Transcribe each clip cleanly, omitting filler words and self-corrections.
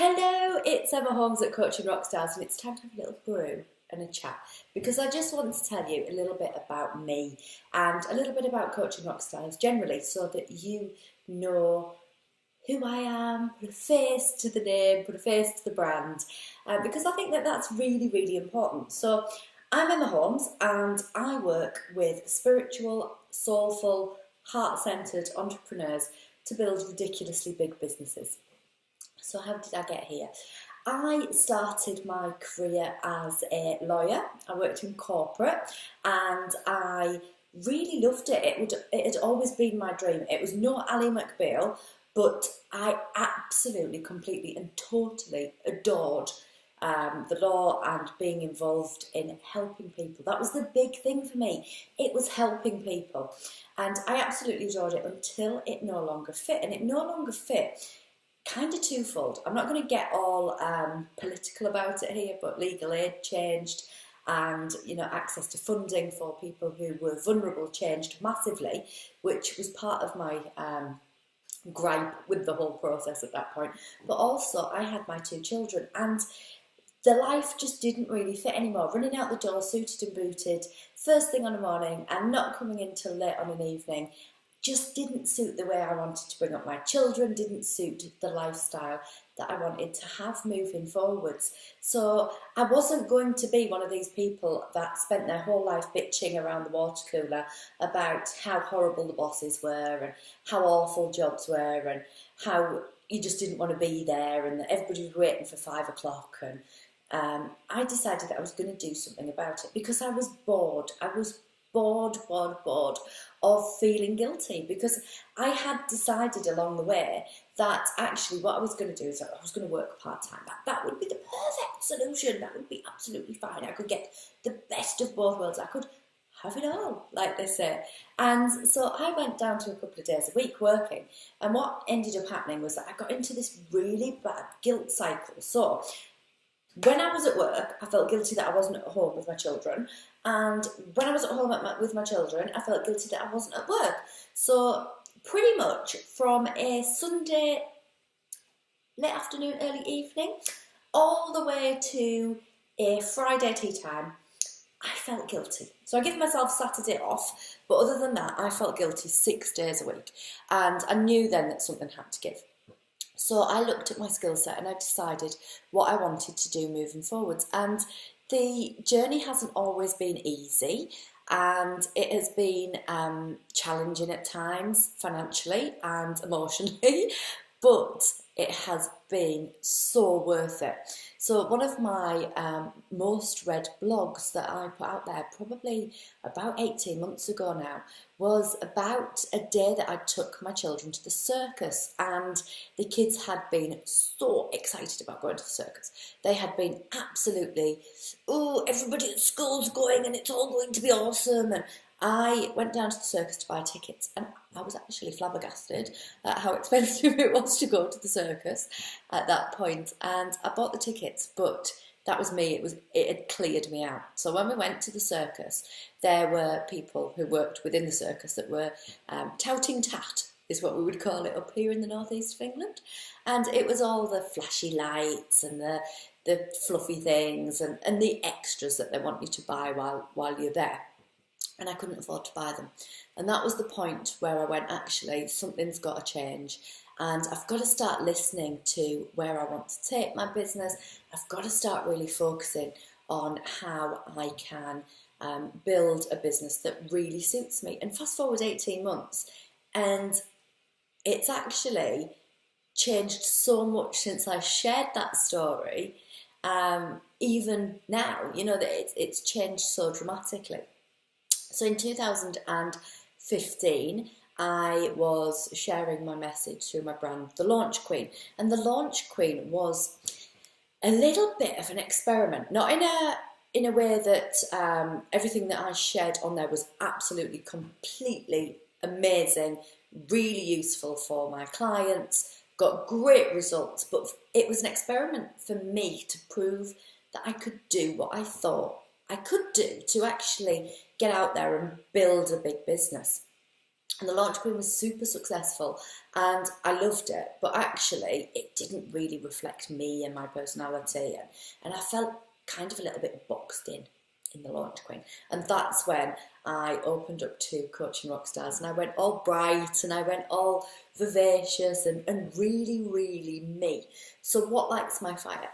Hello, it's Emma Holmes at Coaching Rockstars, and it's time to have a little brew and a chat because I just want to tell you a little bit about me and a little bit about Coaching Rockstars generally, so that you know who I am, put a face to the name, put a face to the brand, because I think that that's really, really important. So I'm Emma Holmes, and I work with spiritual, soulful, heart-centred entrepreneurs to build ridiculously big businesses. So how did I get here? I started my career as a lawyer. I worked in corporate and I really loved it. It had always been my dream. It was no Ally McBeal, but I absolutely, completely and totally adored the law and being involved in helping people. That was the big thing for me. It was helping people. And I absolutely adored it until it no longer fit. And it no longer fit kind of twofold. I'm not going to get all political about it here, but legal aid changed, and access to funding for people who were vulnerable changed massively, which was part of my gripe with the whole process at that point. But also I had my two children, and the life just didn't really fit anymore. Running out the door, suited and booted, first thing on the morning, and not coming in till late on an evening, just didn't suit the way I wanted to bring up my children, didn't suit the lifestyle that I wanted to have moving forwards. So I wasn't going to be one of these people that spent their whole life bitching around the water cooler about how horrible the bosses were and how awful jobs were and how you just didn't want to be there and that everybody was waiting for 5 o'clock. And I decided that I was going to do something about it because I was bored. I was bored of feeling guilty, because I had decided along the way that actually what I was going to do is I was going to work part-time. That would be the perfect solution. That would be absolutely fine. I could get the best of both worlds. I could have it all, like they say. And so I went down to a couple of days a week working, and what ended up happening was that I got into this really bad guilt cycle. So when I was at work, I felt guilty that I wasn't at home with my children. And when I was at home with my children, I felt guilty that I wasn't at work. So pretty much from a Sunday late afternoon, early evening, all the way to a Friday tea time, I felt guilty. So I give myself Saturday off, but other than that, I felt guilty 6 days a week. And I knew then that something had to give. So I looked at my skill set and I decided what I wanted to do moving forwards. And the journey hasn't always been easy, and it has been challenging at times financially and emotionally, but it has been so worth it. So one of my most read blogs that I put out there probably about 18 months ago now was about a day that I took my children to the circus, and the kids had been so excited about going to the circus. They had been absolutely, oh, everybody at school's going and it's all going to be awesome. And I went down to the circus to buy tickets, and I was actually flabbergasted at how expensive it was to go to the circus at that point. And I bought the tickets, but that was me. It had cleared me out. So when we went to the circus, there were people who worked within the circus that were touting tat, is what we would call it up here in the northeast of England. And it was all the flashy lights and the fluffy things and the extras that they want you to buy while you're there. And I couldn't afford to buy them. And that was the point where I went, actually, something's got to change. And I've got to start listening to where I want to take my business. I've got to start really focusing on how I can build a business that really suits me. And fast forward 18 months, and it's actually changed so much since I shared that story. Even now, that it's changed so dramatically. So in 2015, I was sharing my message through my brand, The Launch Queen. And The Launch Queen was a little bit of an experiment, not in a way that everything that I shared on there was absolutely, completely amazing, really useful for my clients, got great results, but it was an experiment for me to prove that I could do what I thought I could do to actually get out there and build a big business. And the Launch Queen was super successful and I loved it, but actually it didn't really reflect me and my personality, and I felt kind of a little bit boxed in the Launch Queen. And that's when I opened up to Coaching Rockstars, and I went all bright and I went all vivacious and really, really me. So what lights my fire?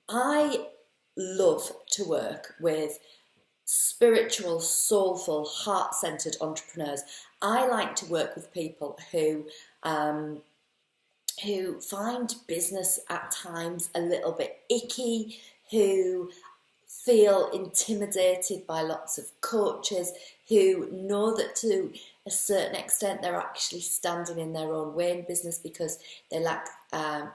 I love to work with spiritual, soulful, heart-centered entrepreneurs. I like to work with people who find business at times a little bit icky, who feel intimidated by lots of coaches, who know that to a certain extent they're actually standing in their own way in business because they lack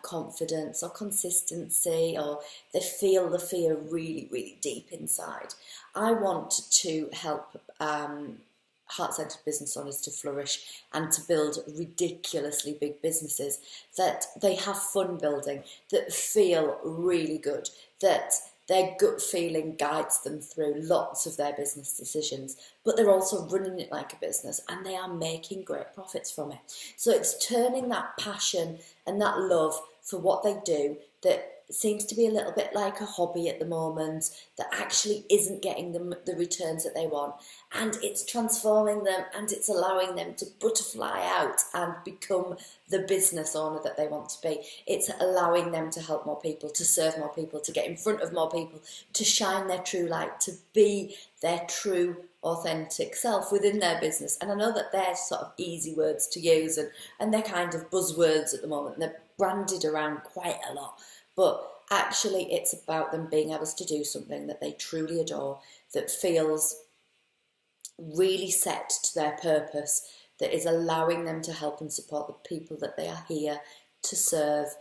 confidence or consistency, or they feel the fear really, really deep inside. I want to help heart-centered business owners to flourish and to build ridiculously big businesses that they have fun building, that feel really good, that their gut feeling guides them through lots of their business decisions, but they're also running it like a business and they are making great profits from it. So it's turning that passion and that love for what they do that seems to be a little bit like a hobby at the moment, that actually isn't getting them the returns that they want, and it's transforming them and it's allowing them to butterfly out and become the business owner that they want to be. It's allowing them to help more people, to serve more people, to get in front of more people, to shine their true light, to be their true authentic self within their business. And I know that they're sort of easy words to use and they're kind of buzzwords at the moment, and they're branded around quite a lot. But actually it's about them being able to do something that they truly adore, that feels really set to their purpose, that is allowing them to help and support the people that they are here to serve,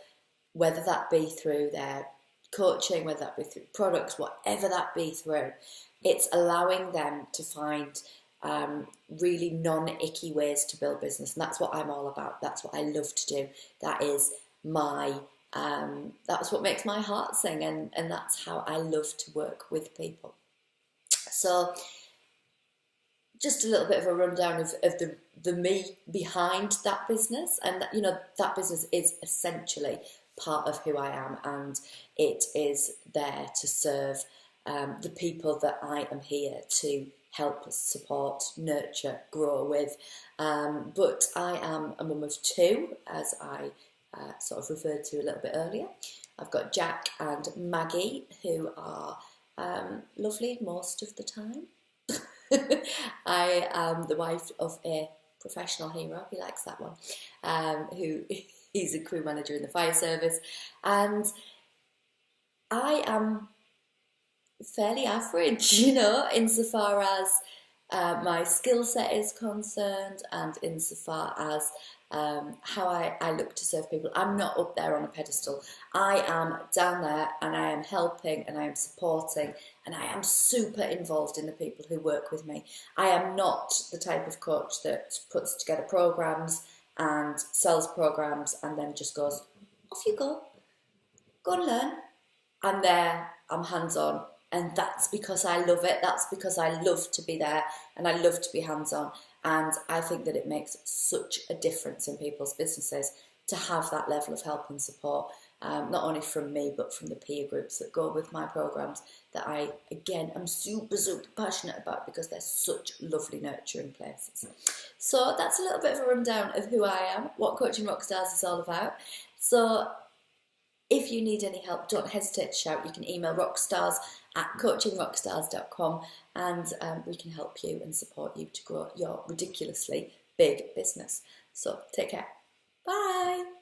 whether that be through their coaching, whether that be through products, whatever that be through. It's allowing them to find really non-icky ways to build business. And that's what I'm all about. That's what I love to do. That is my that's what makes my heart sing, and that's how I love to work with people. So just a little bit of a rundown of the me behind that business, and that, you know, that business is essentially part of who I am, and it is there to serve the people that I am here to help, support, nurture, grow with. But I am a mum of two, as I sort of referred to a little bit earlier. I've got Jack and Maggie, who are lovely most of the time. I am the wife of a professional hero, he likes that one, who he's a crew manager in the fire service, and I am fairly average, you know, insofar as my skill set is concerned, and insofar as how I look to serve people. I'm not up there on a pedestal. I am down there, and I am helping, and I am supporting, and I am super involved in the people who work with me. I am not the type of coach that puts together programs and sells programs and then just goes, off you go and learn. I'm there, I'm hands-on, and that's because I love it. That's because I love to be there and I love to be hands-on. And I think that it makes such a difference in people's businesses to have that level of help and support, not only from me, but from the peer groups that go with my programs, that I, again, am super, super passionate about, because they're such lovely, nurturing places. So that's a little bit of a rundown of who I am, what Coaching Rockstars is all about. So if you need any help, don't hesitate to shout. You can email rockstars@coachingrockstars.com, and we can help you and support you to grow your ridiculously big business. So take care. Bye.